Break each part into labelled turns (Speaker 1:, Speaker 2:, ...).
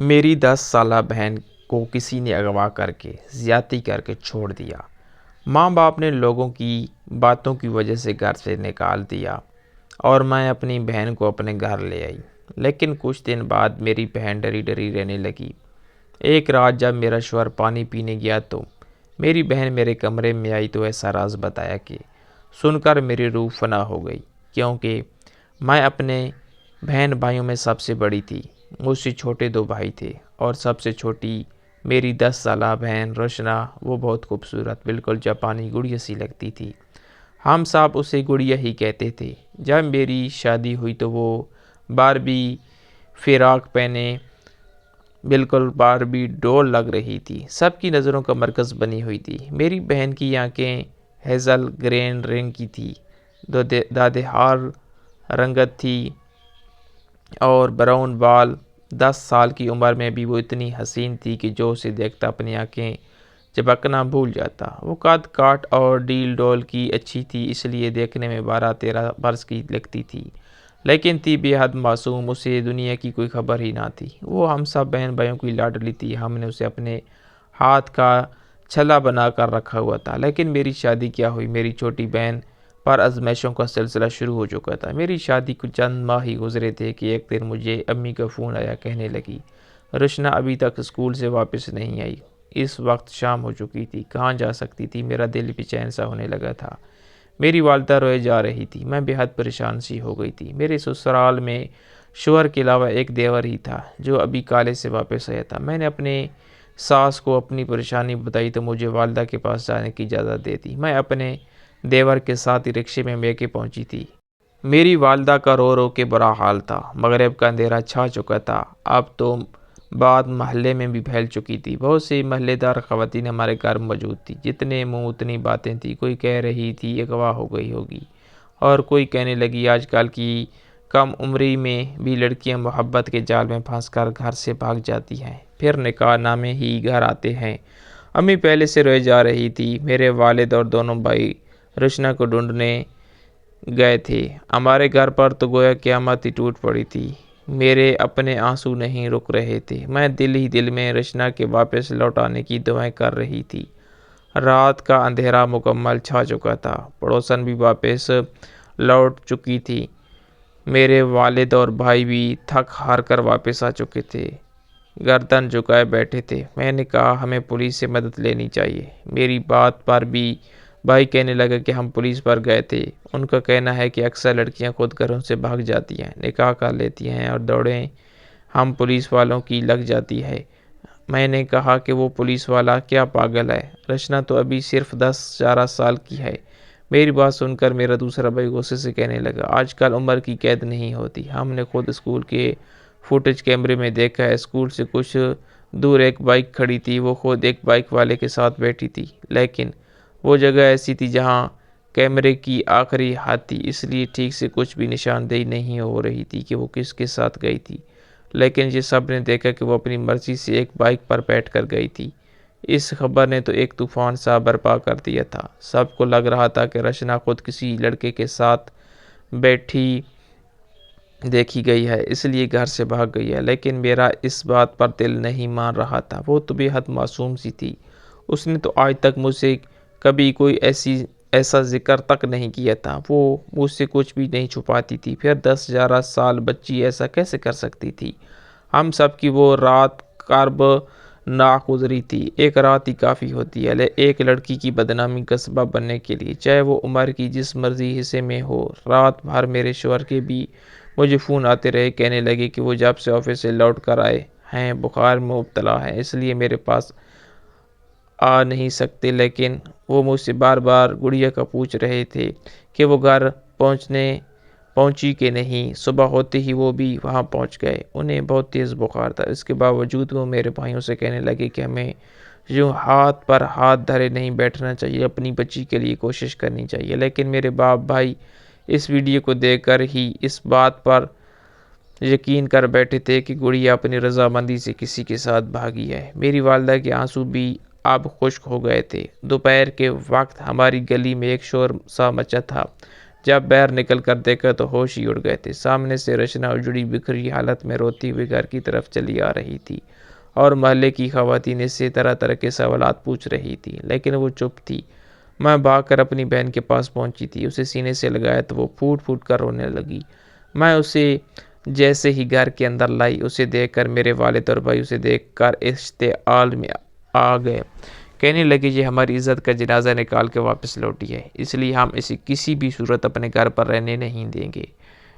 Speaker 1: میری 10 سالہ بہن کو کسی نے اغوا کر کے زیادتی کر کے چھوڑ دیا۔ ماں باپ نے لوگوں کی باتوں کی وجہ سے گھر سے نکال دیا اور میں اپنی بہن کو اپنے گھر لے آئی۔ لیکن کچھ دن بعد میری بہن ڈری ڈری رہنے لگی۔ ایک رات جب میرا شوہر پانی پینے گیا تو میری بہن میرے کمرے میں آئی تو ایسا راز بتایا کہ سن کر میری روح فنا ہو گئی، کیونکہ میں اپنے بہن بھائیوں میں سب سے بڑی تھی۔ مجھ سے چھوٹے 2 بھائی تھے اور سب سے چھوٹی میری 10 سالہ بہن روشنا۔ وہ بہت خوبصورت، بالکل جاپانی گڑیا سی لگتی تھی۔ ہم سب اسے گڑیا ہی کہتے تھے۔ جب میری شادی ہوئی تو وہ باربی فراق پہنے بالکل باربی ڈول لگ رہی تھی، سب کی نظروں کا مرکز بنی ہوئی تھی۔ میری بہن کی آنکھیں ہیزل گرین رنگ کی تھی، دادے ہار رنگت تھی اور براؤن بال۔ 10 سال کی عمر میں بھی وہ اتنی حسین تھی کہ جو اسے دیکھتا اپنی آنکھیں جھپکنا بھول جاتا۔ وہ قد کاٹ اور ڈیل ڈول کی اچھی تھی، اس لیے دیکھنے میں 12-13 برس کی لگتی تھی، لیکن تھی بے حد معصوم۔ اسے دنیا کی کوئی خبر ہی نہ تھی۔ وہ ہم سب بہن بھائیوں کی لاڈلی تھی۔ ہم نے اسے اپنے ہاتھ کا چھلا بنا کر رکھا ہوا تھا۔ لیکن میری شادی کیا ہوئی، میری چھوٹی بہن پر آزمائشوں کا سلسلہ شروع ہو چکا تھا۔ میری شادی کو چند ماہ ہی گزرے تھے کہ ایک دن مجھے امی کا فون آیا، کہنے لگی روشنا ابھی تک اسکول سے واپس نہیں آئی۔ اس وقت شام ہو چکی تھی، کہاں جا سکتی تھی؟ میرا دل بے چین سا ہونے لگا تھا۔ میری والدہ روئے جا رہی تھی، میں بے حد پریشان سی ہو گئی تھی۔ میرے سسرال میں شوہر کے علاوہ ایک دیور ہی تھا جو ابھی کالج سے واپس آیا تھا۔ میں نے اپنے ساس کو اپنی پریشانی بتائی تو مجھے والدہ کے پاس جانے کی اجازت دے دی۔ میں اپنے دیور کے ساتھ ہی رکشے میں میکے پہنچی تھی۔ میری والدہ کا رو رو کے برا حال تھا۔ مغرب کا اندھیرا چھا چکا تھا۔ اب تو بات محلے میں بھی پھیل چکی تھی۔ بہت سی محلے دار خواتین ہمارے گھر موجود تھی۔ جتنے منہ اتنی باتیں تھی۔ کوئی کہہ رہی تھی اغوا ہو گئی ہوگی اور کوئی کہنے لگی آج کل کی کم عمری میں بھی لڑکیاں محبت کے جال میں پھنس کر گھر سے بھاگ جاتی ہیں، پھر نکاح نامے ہی گھر آتے ہیں۔ امی پہلے سے روئے جا رہی تھی۔ میرے والد اور دونوں بھائی روشنا کو ڈھونڈنے گئے تھے۔ ہمارے گھر پر تو گویا قیامت ہی ٹوٹ پڑی تھی۔ میرے اپنے آنسو نہیں رک رہے تھے۔ میں دل ہی دل میں روشنا کے واپس لوٹ آنے کی دعائیں کر رہی تھی۔ رات کا اندھیرا مکمل چھا چکا تھا۔ پڑوسن بھی واپس لوٹ چکی تھی۔ میرے والد اور بھائی بھی تھک ہار کر واپس آ چکے تھے، گردن جھکائے بیٹھے تھے۔ میں نے کہا ہمیں پولیس سے مدد لینی چاہیے۔ میری بات پر بھی بھائی کہنے لگا کہ ہم پولیس پر گئے تھے۔ ان کا کہنا ہے کہ اکثر لڑکیاں خود گھروں سے بھاگ جاتی ہیں، نکاح کر لیتی ہیں اور دوڑیں ہم پولیس والوں کی لگ جاتی ہے۔ میں نے کہا کہ وہ پولیس والا کیا پاگل ہے؟ روشنا تو ابھی صرف 10-11 سال کی ہے۔ میری بات سن کر میرا دوسرا بھائی غصے سے کہنے لگا آج کل عمر کی قید نہیں ہوتی۔ ہم نے خود اسکول کے فوٹیج کیمرے میں دیکھا ہے، اسکول سے کچھ دور ایک بائک کھڑی تھی، وہ خود ایک بائک والے کے ساتھ بیٹھی تھی، لیکن وہ جگہ ایسی تھی جہاں کیمرے کی آخری حد تھی، اس لیے ٹھیک سے کچھ بھی نشاندہی نہیں ہو رہی تھی کہ وہ کس کے ساتھ گئی تھی۔ لیکن یہ سب نے دیکھا کہ وہ اپنی مرضی سے ایک بائک پر بیٹھ کر گئی تھی۔ اس خبر نے تو ایک طوفان سا برپا کر دیا تھا۔ سب کو لگ رہا تھا کہ روشنا خود کسی لڑکے کے ساتھ بیٹھی دیکھی گئی ہے، اس لیے گھر سے بھاگ گئی ہے۔ لیکن میرا اس بات پر دل نہیں مان رہا تھا۔ وہ تو بے حد معصوم سی تھی۔ اس نے تو آج تک مجھ سے کبھی کوئی ایسا ذکر تک نہیں کیا تھا۔ وہ مجھ سے کچھ بھی نہیں چھپاتی تھی، پھر 10-11 سال بچی ایسا کیسے کر سکتی تھی؟ ہم سب کی وہ رات کرب ناک گزری تھی۔ ایک رات ہی کافی ہوتی ہے ایک لڑکی کی بدنامی کا سبب بننے کے لیے، چاہے وہ عمر کی جس مرضی حصے میں ہو۔ رات بھر میرے شوہر کے بھی مجھے فون آتے رہے، کہنے لگے کہ وہ جب سے آفس سے لوٹ کر آئے ہیں بخار میں مبتلا ہے، اس لیے میرے پاس آ نہیں سکتے۔ لیکن وہ مجھ سے بار بار گڑیا کا پوچھ رہے تھے کہ وہ گھر پہنچی کہ نہیں۔ صبح ہوتے ہی وہ بھی وہاں پہنچ گئے۔ انہیں بہت تیز بخار تھا۔ اس کے باوجود وہ میرے بھائیوں سے کہنے لگے کہ ہمیں یوں ہاتھ پر ہاتھ دھرے نہیں بیٹھنا چاہیے، اپنی بچی کے لیے کوشش کرنی چاہیے۔ لیکن میرے باپ بھائی اس ویڈیو کو دیکھ کر ہی اس بات پر یقین کر بیٹھے تھے کہ گڑیا اپنی رضامندی سے کسی کے ساتھ بھاگی ہے۔ میری والدہ کے آنسو بھی اب خشک ہو گئے تھے۔ دوپہر کے وقت ہماری گلی میں ایک شور سا مچا تھا۔ جب باہر نکل کر دیکھا تو ہوش ہی اڑ گئے تھے۔ سامنے سے رچنا اجڑی بکھری حالت میں روتی ہوئی گھر کی طرف چلی آ رہی تھی اور محلے کی خواتین اس سے طرح طرح کے سوالات پوچھ رہی تھی، لیکن وہ چپ تھی۔ میں بھاگ کر اپنی بہن کے پاس پہنچی تھی، اسے سینے سے لگایا تو وہ پھوٹ پھوٹ کر رونے لگی۔ میں اسے جیسے ہی گھر کے اندر لائی، اسے دیکھ کر میرے والد اور بھائی اسے دیکھ کر اشتعال میں آ گئے۔ کہنے لگے یہ ہماری عزت کا جنازہ نکال کے واپس لوٹی ہے، اس لیے ہم اسے کسی بھی صورت اپنے گھر پر رہنے نہیں دیں گے۔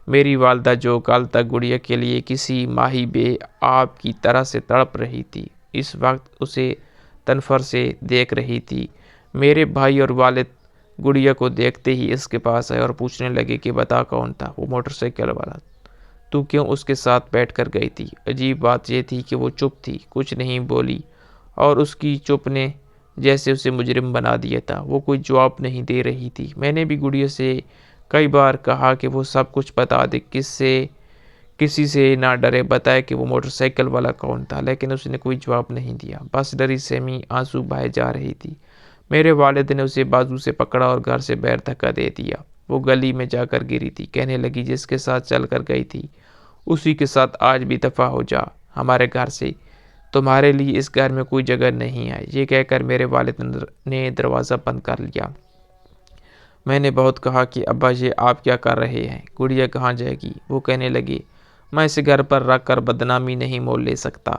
Speaker 1: میری والدہ جو کل تک گڑیا کے لیے کسی ماہی بے آب کی طرح سے تڑپ رہی تھی، اس وقت اسے تنفر سے دیکھ رہی تھی۔ میرے بھائی اور والد گڑیا کو دیکھتے ہی اس کے پاس آئے اور پوچھنے لگے کہ بتا کون تھا وہ موٹر سائیکل والا، تو کیوں اس کے ساتھ بیٹھ کر گئی تھی؟ عجیب بات یہ تھی کہ وہ چپ تھی، کچھ نہیں بولی، اور اس کی چپ نے جیسے اسے مجرم بنا دیا تھا۔ وہ کوئی جواب نہیں دے رہی تھی۔ میں نے بھی گڑیا سے کئی بار کہا کہ وہ سب کچھ بتا دے، کسی سے نہ ڈرے، بتائے کہ وہ موٹر سائیکل والا کون تھا، لیکن اس نے کوئی جواب نہیں دیا، بس ڈری سہمی آنسو بہائے جا رہی تھی۔ میرے والد نے اسے بازو سے پکڑا اور گھر سے باہر دھکا دے دیا۔ وہ گلی میں جا کر گری تھی۔ کہنے لگی جس کے ساتھ چل کر گئی تھی اسی کے ساتھ آج بھی دفع ہو جا ہمارے گھر سے، تمہارے لیے اس گھر میں کوئی جگہ نہیں ہے۔ یہ کہہ کر میرے والد نے دروازہ بند کر لیا۔ میں نے بہت کہا کہ ابا یہ آپ کیا کر رہے ہیں، گڑیا کہاں جائے گی؟ وہ کہنے لگے میں اسے گھر پر رکھ کر بدنامی نہیں مول لے سکتا،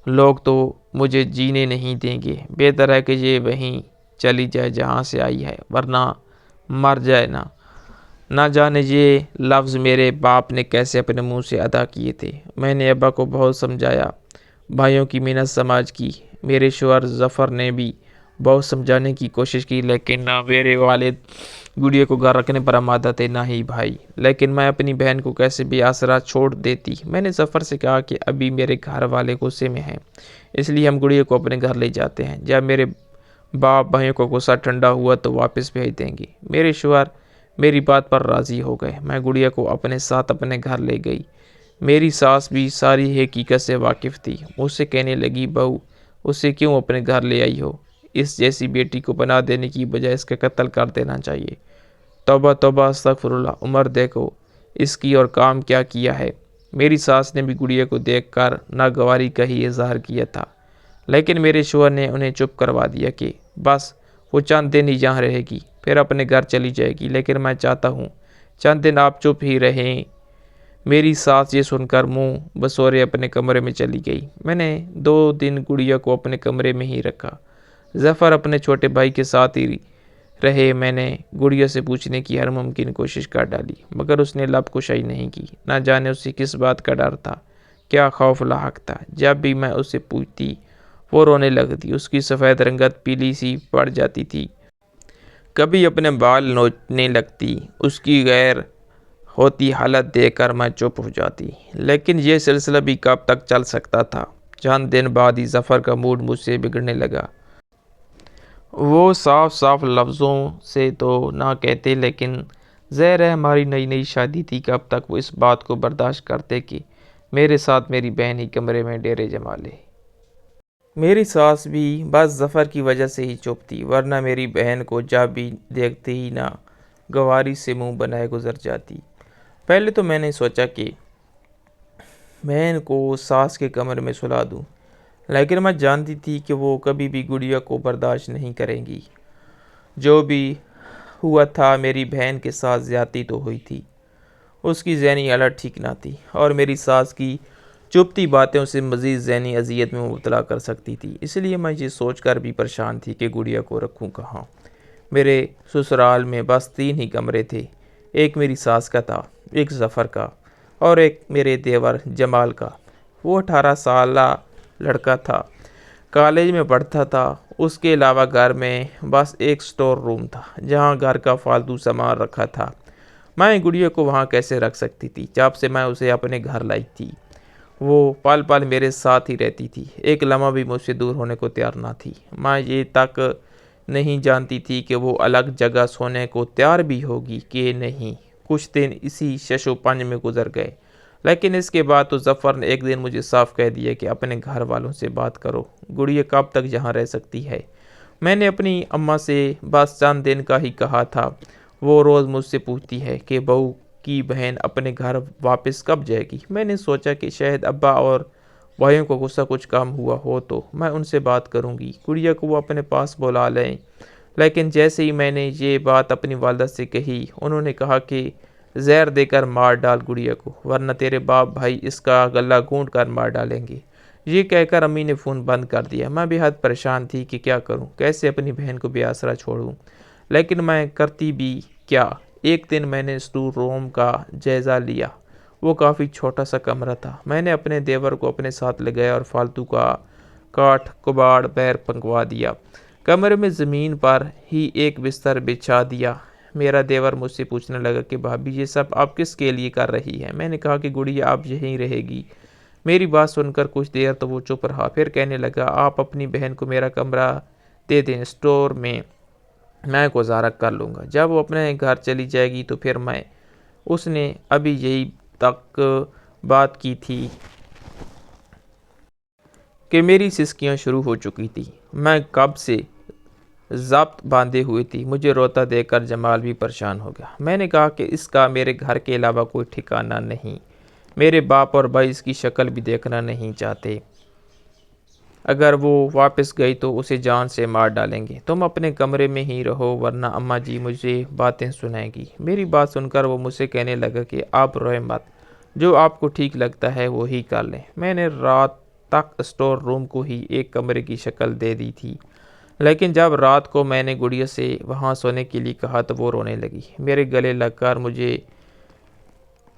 Speaker 1: لوگ تو مجھے جینے نہیں دیں گے، بہتر ہے کہ یہ وہیں چلی جائے جہاں سے آئی ہے، ورنہ مر جائے نا۔ نہ جانے یہ لفظ میرے باپ نے کیسے اپنے منہ سے ادا کیے تھے۔ میں نے ابا کو بہت سمجھایا، بھائیوں کی منت سماج کی، میرے شوہر ظفر نے بھی بہت سمجھانے کی کوشش کی، لیکن نہ میرے والد گڑیا کو گھر رکھنے پر آمادہ تھے نہ ہی بھائی۔ لیکن میں اپنی بہن کو کیسے بھی آسرا چھوڑ دیتی۔ میں نے ظفر سے کہا کہ ابھی میرے گھر والے غصے میں ہیں، اس لیے ہم گڑیا کو اپنے گھر لے جاتے ہیں، جب میرے باپ بھائیوں کو غصہ ٹھنڈا ہوا تو واپس بھیج دیں گے۔ میرے شوہر میری بات پر راضی ہو گئے۔ میں گڑیا کو اپنے ساتھ اپنے گھر لے گئی۔ میری ساس بھی ساری حقیقت سے واقف تھی۔ مجھ سے کہنے لگی بہو اسے کیوں اپنے گھر لے آئی ہو؟ اس جیسی بیٹی کو بنا دینے کی بجائے اس کا قتل کر دینا چاہیے۔ توبہ توبہ استغفر اللہ، عمر دیکھو اس کی اور کام کیا کیا ہے۔ میری ساس نے بھی گڑیا کو دیکھ کر ناگواری کا ہی اظہار کیا تھا، لیکن میرے شوہر نے انہیں چپ کروا دیا کہ بس وہ چند دن ہی یہاں رہے گی، پھر اپنے گھر چلی جائے گی، لیکن میں چاہتا ہوں چند دن آپ چپ ہی رہیں۔ میری ساس یہ سن کر منہ بسورے اپنے کمرے میں چلی گئی۔ میں نے 2 دن گڑیا کو اپنے کمرے میں ہی رکھا۔ ظفر اپنے چھوٹے بھائی کے ساتھ ہی رہے۔ میں نے گڑیا سے پوچھنے کی ہر ممکن کوشش کر ڈالی، مگر اس نے لب کشائی نہیں کی۔ نہ جانے اسے کس بات کا ڈر تھا، کیا خوف لاحق تھا۔ جب بھی میں اسے پوچھتی وہ رونے لگتی، اس کی سفید رنگت پیلی سی پڑ جاتی تھی، کبھی اپنے بال نوچنے لگتی۔ اس کی غیر ہوتی حالت دیکھ کر میں چپ ہو جاتی، لیکن یہ سلسلہ بھی کب تک چل سکتا تھا۔ چند دن بعد ہی ظفر کا موڈ مجھ سے بگڑنے لگا۔ وہ صاف صاف لفظوں سے تو نہ کہتے، لیکن ظاہر ہے ہماری نئی نئی شادی تھی، کب تک وہ اس بات کو برداشت کرتے کہ میرے ساتھ میری بہن ہی کمرے میں ڈیرے جما لے۔ میری ساس بھی بس ظفر کی وجہ سے ہی چپ تھی، ورنہ میری بہن کو جب بھی دیکھتے ہی نہ گواری سے منہ بنائے گزر جاتی۔ پہلے تو میں نے سوچا کہ بہن کو ساس کے کمرے میں سلا دوں، لیکن میں جانتی تھی کہ وہ کبھی بھی گڑیا کو برداشت نہیں کریں گی۔ جو بھی ہوا تھا میری بہن کے ساتھ زیادتی تو ہوئی تھی، اس کی ذہنی حالت ٹھیک نہ تھی، اور میری ساس کی چپتی باتیں اسے مزید ذہنی اذیت میں مبتلا کر سکتی تھی۔ اس لیے میں یہ سوچ کر بھی پریشان تھی کہ گڑیا کو رکھوں کہاں۔ میرے سسرال میں بس 3 ہی کمرے تھے، ایک میری ساس کا تھا، ایک ظفر کا، اور ایک میرے دیور جمال کا۔ وہ 18 سالہ لڑکا تھا، کالج میں پڑھتا تھا۔ اس کے علاوہ گھر میں بس ایک سٹور روم تھا جہاں گھر کا فالتو سامان رکھا تھا۔ میں گڑیا کو وہاں کیسے رکھ سکتی تھی؟ جب سے میں اسے اپنے گھر لائی تھی وہ پل پل میرے ساتھ ہی رہتی تھی، ایک لمحہ بھی مجھ سے دور ہونے کو تیار نہ تھی۔ میں یہ تک نہیں جانتی تھی کہ وہ الگ جگہ سونے کو تیار بھی ہوگی کہ نہیں۔ کچھ دن اسی شش و پنج میں گزر گئے، لیکن اس کے بعد تو ظفر نے ایک دن مجھے صاف کہہ دیا کہ اپنے گھر والوں سے بات کرو، گڑیا کب تک یہاں رہ سکتی ہے۔ میں نے اپنی اماں سے بس چند دن کا ہی کہا تھا، وہ روز مجھ سے پوچھتی ہے کہ بہو کی بہن اپنے گھر واپس کب جائے گی۔ میں نے سوچا کہ شاید ابا اور بھائیوں کو غصہ کچھ کم ہوا ہو تو میں ان سے بات کروں گی، گڑیا کو وہ اپنے پاس بلا لیں۔ لیکن جیسے ہی میں نے یہ بات اپنی والدہ سے کہی، انہوں نے کہا کہ زہر دے کر مار ڈال گڑیا کو، ورنہ تیرے باپ بھائی اس کا گلا گھونٹ کر مار ڈالیں گے۔ یہ کہہ کر امی نے فون بند کر دیا۔ میں بے حد پریشان تھی کہ کیا کروں، کیسے اپنی بہن کو بے آسرا چھوڑوں، لیکن میں کرتی بھی کیا۔ ایک دن میں نے اسٹور روم کا جائزہ لیا۔ وہ کافی چھوٹا سا کمرہ تھا۔ میں نے اپنے دیور کو اپنے ساتھ لگایا اور فالتو کا کاٹ کباڑ بیر پنکوا دیا۔ کمرے میں زمین پر ہی ایک بستر بچھا دیا۔ میرا دیور مجھ سے پوچھنے لگا کہ بھابھی یہ سب آپ کس کے لیے کر رہی ہیں؟ میں نے کہا کہ گڑیا اب یہیں رہے گی۔ میری بات سن کر کچھ دیر تو وہ چپ رہا، پھر کہنے لگا آپ اپنی بہن کو میرا کمرہ دے دیں، اسٹور میں گزارا کر لوں گا۔ جب وہ اپنے گھر چلی جائے گی تو پھر میں اس نے ابھی یہی تک بات کی تھی کہ میری سسکیاں شروع ہو چکی تھی۔ میں کب سے ضبط باندھے ہوئی تھی۔ مجھے روتا دیکھ کر جمال بھی پریشان ہو گیا۔ میں نے کہا کہ اس کا میرے گھر کے علاوہ کوئی ٹھکانہ نہیں، میرے باپ اور بھائی اس کی شکل بھی دیکھنا نہیں چاہتے، اگر وہ واپس گئی تو اسے جان سے مار ڈالیں گے۔ تم اپنے کمرے میں ہی رہو ورنہ اماں جی مجھے باتیں سنائیں گی۔ میری بات سن کر وہ مجھ سے کہنے لگا کہ آپ روئیں مت، جو آپ کو ٹھیک لگتا ہے وہی کر لیں۔ میں نے رات تک اسٹور روم کو ہی ایک کمرے کی شکل دے دی تھی، لیکن جب رات کو میں نے گڑیا سے وہاں سونے کے لیے کہا تو وہ رونے لگی، میرے گلے لگ کر مجھے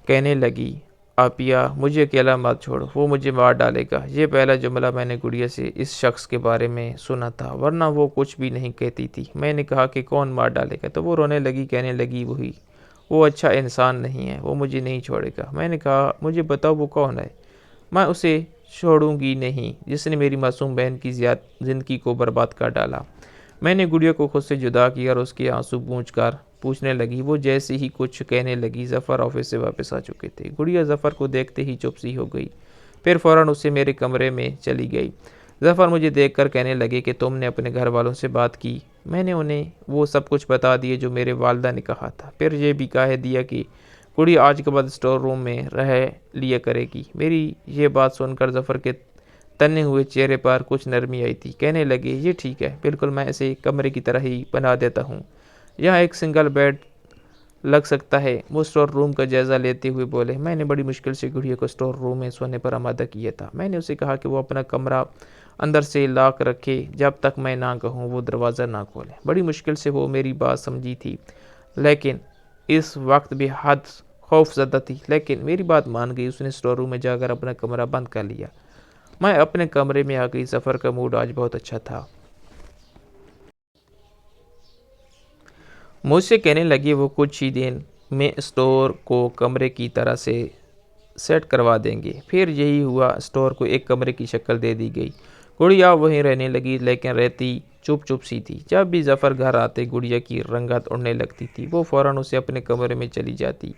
Speaker 1: کہنے لگی آپیا مجھے اکیلا مت چھوڑو، وہ مجھے مار ڈالے گا۔ یہ پہلا جملہ میں نے گڑیا سے اس شخص کے بارے میں سنا تھا، ورنہ وہ کچھ بھی نہیں کہتی تھی۔ میں نے کہا کہ کون مار ڈالے گا تو وہ رونے لگی، کہنے لگی وہی، وہ اچھا انسان نہیں ہے، وہ مجھے نہیں چھوڑے گا۔ میں نے کہا مجھے بتاؤ وہ کون ہے، میں اسے چھوڑوں گی نہیں جس نے میری معصوم بہن کی زندگی کو برباد کر ڈالا۔ میں نے گڑیا کو خود سے جدا کیا اور اس کے آنسو پوچھ کر پوچھنے لگی۔ وہ جیسے ہی کچھ کہنے لگی ظفر آفس سے واپس آ چکے تھے۔ گڑیا ظفر کو دیکھتے ہی چپ سی ہو گئی، پھر فوراً اس سے میرے کمرے میں چلی گئی۔ ظفر مجھے دیکھ کر کہنے لگے کہ تم نے اپنے گھر والوں سے بات کی؟ میں نے انہیں وہ سب کچھ بتا دیا جو میرے والدہ نے کہا تھا، پھر یہ بھی کہہ دیا کہ گڑیا آج کے بعد اسٹور روم میں رہ لیا کرے گی۔ میری یہ بات سن کر ظفر کے تنے ہوئے چہرے پر کچھ نرمی آئی تھی، کہنے لگے یہ ٹھیک ہے، بالکل میں اسے کمرے کی طرح ہی بنا دیتا ہوں، یہاں ایک سنگل بیڈ لگ سکتا ہے۔ وہ اسٹور روم کا جائزہ لیتے ہوئے بولے۔ میں نے بڑی مشکل سے گڑیا کو اسٹور روم میں سونے پر آمادہ کیا تھا۔ میں نے اسے کہا کہ وہ اپنا کمرہ اندر سے لاک رکھے، جب تک میں نہ کہوں وہ دروازہ نہ کھولے۔ بڑی مشکل سے وہ میری بات سمجھی تھی، لیکن اس وقت بے حد خوف زدہ تھی، لیکن میری بات مان گئی۔ اس نے اسٹور روم میں جا کر اپنا کمرہ بند کر لیا۔ میں اپنے کمرے میں آ گئی۔ ظفر کا موڈ آج بہت اچھا تھا۔ مجھ سے کہنے لگی وہ کچھ ہی دن میں اسٹور کو کمرے کی طرح سے سیٹ کروا دیں گے۔ پھر یہی ہوا، اسٹور کو ایک کمرے کی شکل دے دی گئی۔ گڑیا وہیں رہنے لگی، لیکن رہتی چپ سی تھی۔ جب بھی ظفر گھر آتے گڑیا کی رنگت اڑنے لگتی تھی، وہ فوراً اسے اپنے کمرے میں چلی جاتی،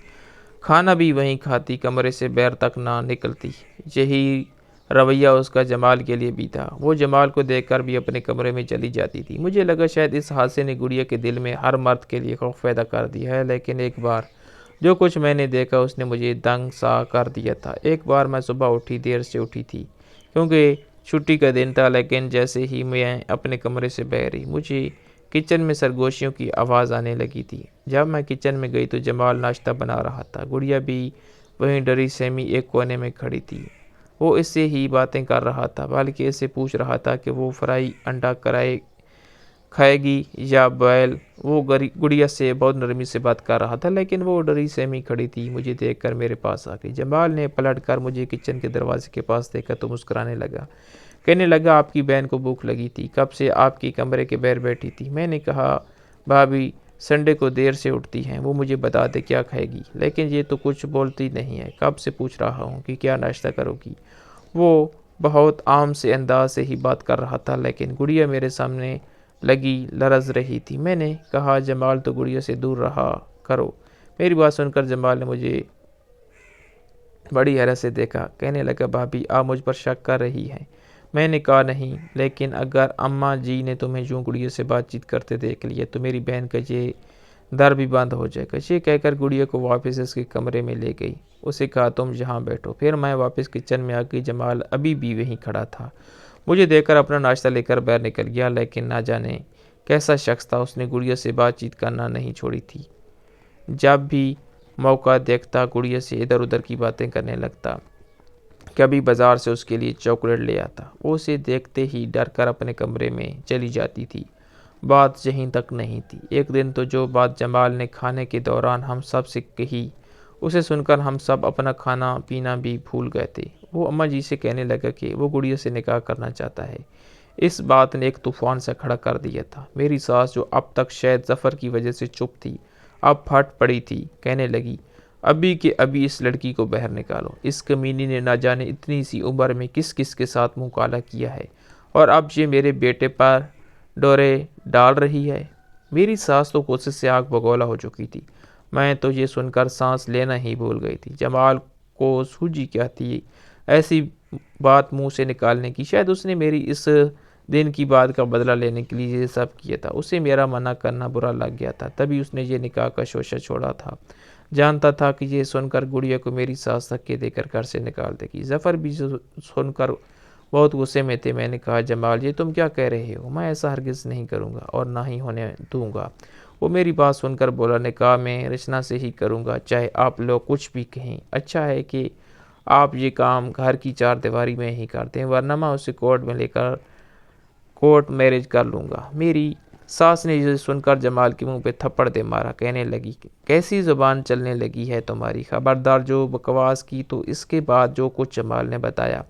Speaker 1: کھانا بھی وہیں کھاتی، کمرے سے باہر تک نہ نکلتی۔ یہی رویہ اس کا جمال کے لیے بھی تھا، وہ جمال کو دیکھ کر بھی اپنے کمرے میں چلی جاتی تھی۔ مجھے لگا شاید اس حادثے نے گڑیا کے دل میں ہر مرد کے لیے خوف پیدا کر دیا ہے، لیکن ایک بار جو کچھ میں نے دیکھا اس نے مجھے دنگ سا کر دیا تھا۔ ایک بار میں صبح اٹھی، دیر سے اٹھی تھی کیونکہ چھٹی کا دن تھا، لیکن جیسے ہی میں اپنے کمرے سے باہر آئی مجھے کچن میں سرگوشیوں کی آواز آنے لگی تھی۔ جب میں کچن میں گئی تو جمال ناشتہ بنا رہا تھا، گڑیا بھی وہیں ڈری سہمی ایک کونے میں کھڑی تھی۔ وہ اس سے ہی باتیں کر رہا تھا، بلکہ اس سے پوچھ رہا تھا کہ وہ فرائی انڈا کھائے گی یا بوائل۔ وہ گڑیا سے بہت نرمی سے بات کر رہا تھا، لیکن وہ ڈری سہمی کھڑی تھی۔ مجھے دیکھ کر میرے پاس آ گئی۔ جمال نے پلٹ کر مجھے کچن کے دروازے کے پاس دیکھا تو مسکرانے لگا، کہنے لگا آپ کی بہن کو بھوک لگی تھی، کب سے آپ کی کمرے کے باہر بیٹھی تھی۔ میں نے کہا بھابھی سنڈے کو دیر سے اٹھتی ہیں، وہ مجھے بتا دے کیا کھائے گی، لیکن یہ تو کچھ بولتی نہیں ہے، کب سے پوچھ رہا ہوں کہ کیا ناشتہ کرو گی۔ وہ بہت عام سے انداز سے ہی بات کر رہا تھا، لیکن گڑیا میرے سامنے لگی لرز رہی تھی۔ میں نے کہا جمال تو گڑیا سے دور رہا کرو۔ میری بات سن کر جمال نے مجھے بڑی حیرت سے دیکھا، کہنے لگا بھابھی آپ مجھ پر شک کر رہی ہیں۔ میں نے کہا نہیں، لیکن اگر اماں جی نے تمہیں یوں گڑیا سے بات چیت کرتے دیکھ لیا تو میری بہن کا یہ در بھی بند ہو جائے گا۔ یہ کہہ کر گڑیا کو واپس اس کے کمرے میں لے گئی۔ اسے کہا تم یہاں بیٹھو۔ پھر میں واپس کچن میں آ گئی۔ جمال ابھی بھی وہیں کھڑا تھا، مجھے دیکھ کر اپنا ناشتہ لے کر باہر نکل گیا، لیکن نہ جانے کیسا شخص تھا، اس نے گڑیا سے بات چیت کرنا نہیں چھوڑی تھی۔ جب بھی موقع دیکھتا گڑیا سے ادھر ادھر کی باتیں کرنے لگتا، کبھی بازار سے اس کے لیے چاکلیٹ لے آتا۔ وہ اسے دیکھتے ہی ڈر کر اپنے کمرے میں چلی جاتی تھی۔ بات یہیں تک نہیں تھی، ایک دن تو جو بات جمال نے کھانے کے دوران ہم سب سے کہی، اسے سن کر ہم سب اپنا کھانا پینا بھی بھول گئے تھے۔ وہ اماں جی سے کہنے لگا کہ وہ گڑیا سے نکاح کرنا چاہتا ہے۔ اس بات نے ایک طوفان سے کھڑا کر دیا تھا۔ میری ساس جو اب تک شاید ظفر کی وجہ سے چپ تھی، اب پھٹ پڑی تھی، کہنے لگی ابھی کہ ابھی اس لڑکی کو باہر نکالو، اس کمینی نے نہ جانے اتنی سی عمر میں کس کس کے ساتھ منہ کالا کیا ہے، اور اب یہ میرے بیٹے پر ڈورے ڈال رہی ہے۔ میری ساس تو غصے سے آگ بگولا ہو چکی تھی۔ میں تو یہ سن کر سانس لینا ہی بھول گئی تھی۔ جمال کو سوجی کیا تھی ایسی بات منہ سے نکالنے کی؟ شاید اس نے میری اس دن کی بات کا بدلہ لینے کے لیے یہ سب کیا تھا۔ اسے میرا منع کرنا برا لگ گیا تھا، تبھی اس نے یہ نکاح کا شوشہ چھوڑا تھا۔ جانتا تھا کہ یہ سن کر گڑیا کو میری ساس دھکے دے کر گھر سے نکال دے گی۔ ظفر بھی سن کر بہت غصے میں تھے۔ میں نے کہا جمال یہ تم کیا کہہ رہے ہو؟ میں ایسا ہرگز نہیں کروں گا اور نہ ہی ہونے دوں گا۔ وہ میری بات سن کر بولا نکاح میں رچنا سے ہی کروں گا، چاہے آپ لوگ کچھ بھی کہیں۔ اچھا ہے کہ آپ یہ کام گھر کی چار دیواری میں ہی کرتے ہیں، ورنہ میں اسے کورٹ میں لے کر کورٹ میرج کر لوں گا۔ میری ساس نے یہ سن کر جمال کے منہ پہ تھپڑ دے مارا، کہنے لگی کیسی زبان چلنے لگی ہے تمہاری، خبردار جو بکواس کی۔ تو اس کے بعد جو کچھ جمال نے بتایا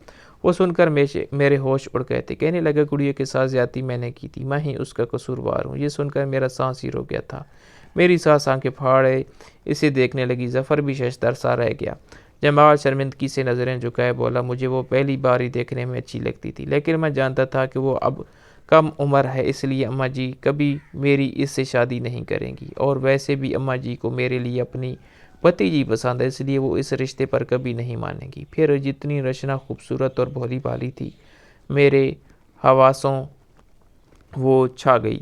Speaker 1: وہ سن کر میرے ہوش اڑ گئے تھے۔ کہنے لگا گڑیا کے ساتھ زیادتی میں نے کی تھی، میں ہی اس کا قصوروار ہوں۔ یہ سن کر میرا سانس ہی رک گیا تھا۔ میری ساس آنکھیں پھاڑے اسے دیکھنے لگی۔ ظفر بھی ششدر سا رہ گیا۔ جمال شرمندگی سے نظریں جھکائے بولا مجھے وہ پہلی بار ہی دیکھنے میں اچھی لگتی تھی، لیکن میں جانتا تھا کہ وہ اب کم عمر ہے، اس لیے اماں جی کبھی میری اس سے شادی نہیں کریں گی، اور ویسے بھی اماں جی کو میرے لیے اپنی بھتیجی پسند ہے، اس لیے وہ اس رشتے پر کبھی نہیں مانیں گی۔ پھر جتنی رچنا خوبصورت اور بھولی بھالی تھی، میرے حواسوں وہ چھا گئی۔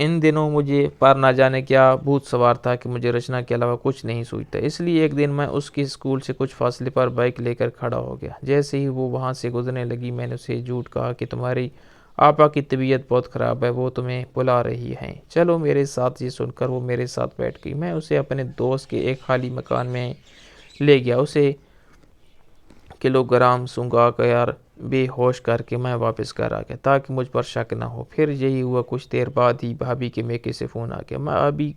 Speaker 1: ان دنوں مجھے پر نہ جانے کیا بھوت سوار تھا کہ مجھے رچنا کے علاوہ کچھ نہیں سوچتا۔ اس لیے ایک دن میں اس کے اسکول سے کچھ فاصلے پر بائک لے کر کھڑا ہو گیا۔ جیسے ہی وہ وہاں سے گزرنے لگی میں نے اسے جھوٹ کہا کہ تمہاری آپا کی طبیعت بہت خراب ہے، وہ تمہیں بلا رہی ہیں، چلو میرے ساتھ۔ یہ سن کر وہ میرے ساتھ بیٹھ گئی۔ میں اسے اپنے دوست کے ایک خالی مکان میں لے گیا۔ اسے کلو گرام سونگا کر بے ہوش کر کے میں واپس گھر آ گیا تاکہ مجھ پر شک نہ ہو۔ پھر یہی ہوا، کچھ دیر بعد ہی بھابھی کے میکے سے فون آ گیا۔ میں بھابھی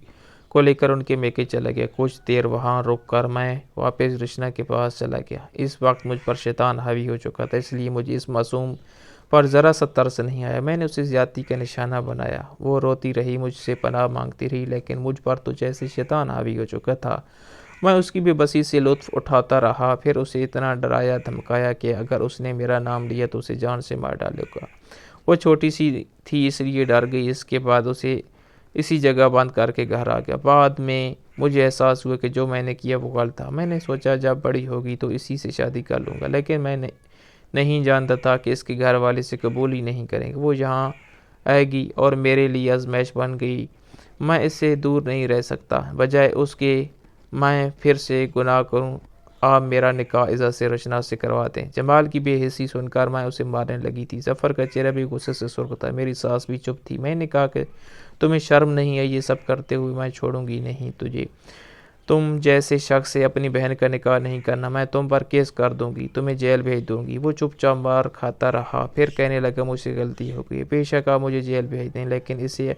Speaker 1: کو لے کر ان کے میکے چلا گیا۔ کچھ دیر وہاں رک کر میں واپس رچنا کے پاس چلا گیا۔ اس وقت مجھ پر شیطان حاوی ہو چکا تھا، اس لیے مجھے اس معصوم پر ذرا سا ترس نہیں آیا۔ میں نے اسے زیادتی کا نشانہ بنایا۔ وہ روتی رہی، مجھ سے پناہ مانگتی رہی، لیکن مجھ پر تو جیسے شیطان حاوی ہو چکا تھا۔ میں اس کی بے بسی سے لطف اٹھاتا رہا، پھر اسے اتنا ڈرایا دھمکایا کہ اگر اس نے میرا نام لیا تو اسے جان سے مار ڈالے گا۔ وہ چھوٹی سی تھی اس لیے ڈر گئی۔ اس کے بعد اسے اسی جگہ بند کر کے گھر آ گیا۔ بعد میں مجھے احساس ہوا کہ جو میں نے کیا وہ غلط تھا۔ میں نے سوچا جب بڑی ہوگی تو اسی سے شادی کر لوں گا، لیکن میں نہیں جانتا تھا کہ اس کے گھر والے سے قبول ہی نہیں کریں گے۔ وہ یہاں آئے گی اور میرے لیے آزمائش بن گئی۔ میں اس سے دور نہیں رہ سکتا، بجائے اس کے میں پھر سے گناہ کروں۔ آپ میرا نکاح اجازت سے رچنا سے کروا دیں۔ جمال کی بے حسی سن کر میں اسے مارنے لگی تھی۔ ظفر کا چہرہ بھی غصے سے سرخ تھا۔ میری ساس بھی چپ تھی۔ میں نے کہا کہ تمہیں شرم نہیں ہے یہ سب کرتے ہوئے؟ میں چھوڑوں گی نہیں تجھے، تم جیسے شخص سے اپنی بہن کا نکاح نہیں کرنا۔ میں تم پر کیس کر دوں گی، تمہیں جیل بھیج دوں گی۔ وہ چپ چاپ مار کھاتا رہا، پھر کہنے لگا مجھ سے غلطی ہو گئی، بے شک آپ مجھے جیل بھیج دیں، لیکن اسے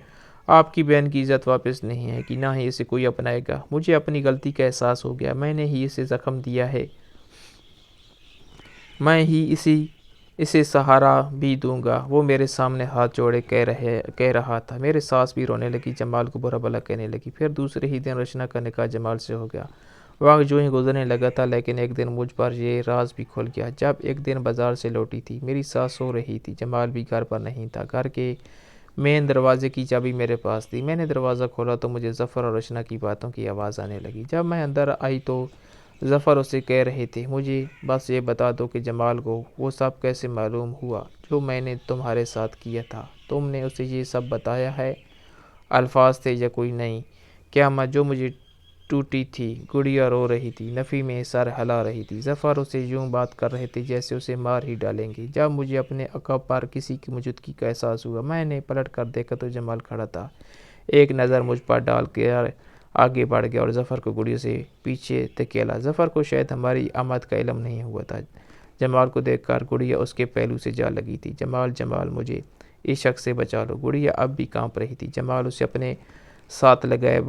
Speaker 1: آپ کی بہن کی عزت واپس نہیں آئے گی، نہ ہی اسے کوئی اپنائے گا۔ مجھے اپنی غلطی کا احساس ہو گیا، میں نے ہی اسے زخم دیا ہے، میں ہی اسے سہارا بھی دوں گا۔ وہ میرے سامنے ہاتھ جوڑے کہہ رہا تھا۔ میرے ساس بھی رونے لگی، جمال کو برا بھلا کہنے لگی۔ پھر دوسرے ہی دن رچنا کا نکاح جمال سے ہو گیا۔ وقت جو ہی گزرنے لگا تھا، لیکن ایک دن مجھ پر یہ راز بھی کھل گیا۔ جب ایک دن بازار سے لوٹی تھی، میری ساس سو رہی تھی، جمال بھی گھر پر نہیں تھا۔ گھر کے مین دروازے کی چابی میرے پاس تھی۔ میں نے دروازہ کھولا تو مجھے ظفر اور رچنا کی باتوں کی آواز آنے لگی۔ جب میں اندر آئی تو ظفر اسے کہہ رہے تھے مجھے بس یہ بتا دو کہ جمال کو وہ سب کیسے معلوم ہوا جو میں نے تمہارے ساتھ کیا تھا؟ تم نے اسے یہ سب بتایا ہے؟ الفاظ تھے یا کوئی نئی قیامت جو مجھے ٹوٹی تھی۔ گڑیا رو رہی تھی، نفی میں سر ہلا رہی تھی۔ ظفر اسے یوں بات کر رہے تھے جیسے اسے مار ہی ڈالیں گے۔ جب مجھے اپنے عقب پر کسی کی موجودگی کا احساس ہوا، میں نے پلٹ کر دیکھا تو جمال کھڑا تھا۔ ایک نظر مجھ پر ڈال کر آگے بڑھ گیا اور ظفر کو گڑیا سے پیچھے دھکیلا۔ ظفر کو شاید ہماری آمد کا علم نہیں ہوا تھا۔ جمال کو دیکھ کر گڑیا اس کے پہلو سے جا لگی تھی۔ جمال جمال مجھے اس شخص سے بچا لو۔ گڑیا اب بھی کانپ رہی تھی۔ جمال اسے اپنے ساتھ لگائے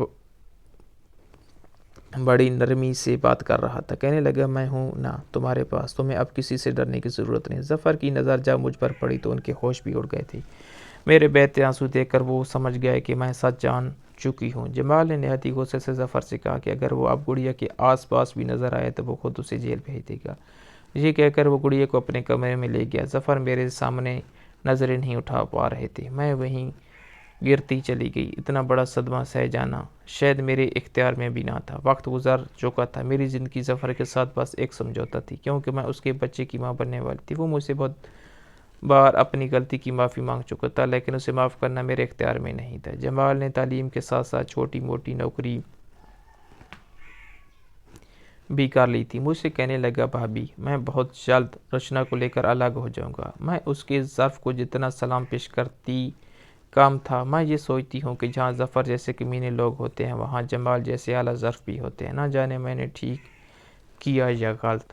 Speaker 1: بڑی نرمی سے بات کر رہا تھا، کہنے لگا میں ہوں نا تمہارے پاس، تمہیں اب کسی سے ڈرنے کی ضرورت نہیں۔ ظفر کی نظر جب مجھ پر پڑی تو ان کے ہوش بھی اڑ گئے تھے۔ میرے بہتے آنسو دیکھ کر وہ سمجھ گئے کہ میں سچ جان چکی ہوں۔ جمال نے نہایت غصے سے ظفر سے کہا کہ اگر وہ اب گڑیا کے آس پاس بھی نظر آئے تو وہ خود اسے جیل بھیج دے گا۔ یہ کہہ کر وہ گڑیا کو اپنے کمرے میں لے گیا۔ ظفر میرے سامنے نظریں نہیں اٹھا پا رہے تھے، میں وہیں گرتی چلی گئی۔ اتنا بڑا صدمہ سہ جانا شاید میرے اختیار میں بھی نہ تھا۔ وقت گزر چکا تھا، میری زندگی ظفر کے ساتھ بس ایک سمجھوتا تھی، کیونکہ میں اس کے بچے کی ماں بننے والی تھی۔ وہ مجھ سے بہت بار اپنی غلطی کی معافی مانگ چکا تھا، لیکن اسے معاف کرنا میرے اختیار میں نہیں تھا۔ جمال نے تعلیم کے ساتھ ساتھ چھوٹی موٹی نوکری بھی کر لی تھی۔ مجھ سے کہنے لگا بھابی میں بہت جلد رچنا کو لے کر الگ ہو جاؤں گا۔ میں اس کے ظرف کو جتنا سلام پیش کرتی کم تھا۔ میں یہ سوچتی ہوں کہ جہاں ظفر جیسے کمینے لوگ ہوتے ہیں وہاں جمال جیسے اعلیٰ ظرف بھی ہوتے ہیں۔ نہ جانے میں نے ٹھیک کیا یا غلط۔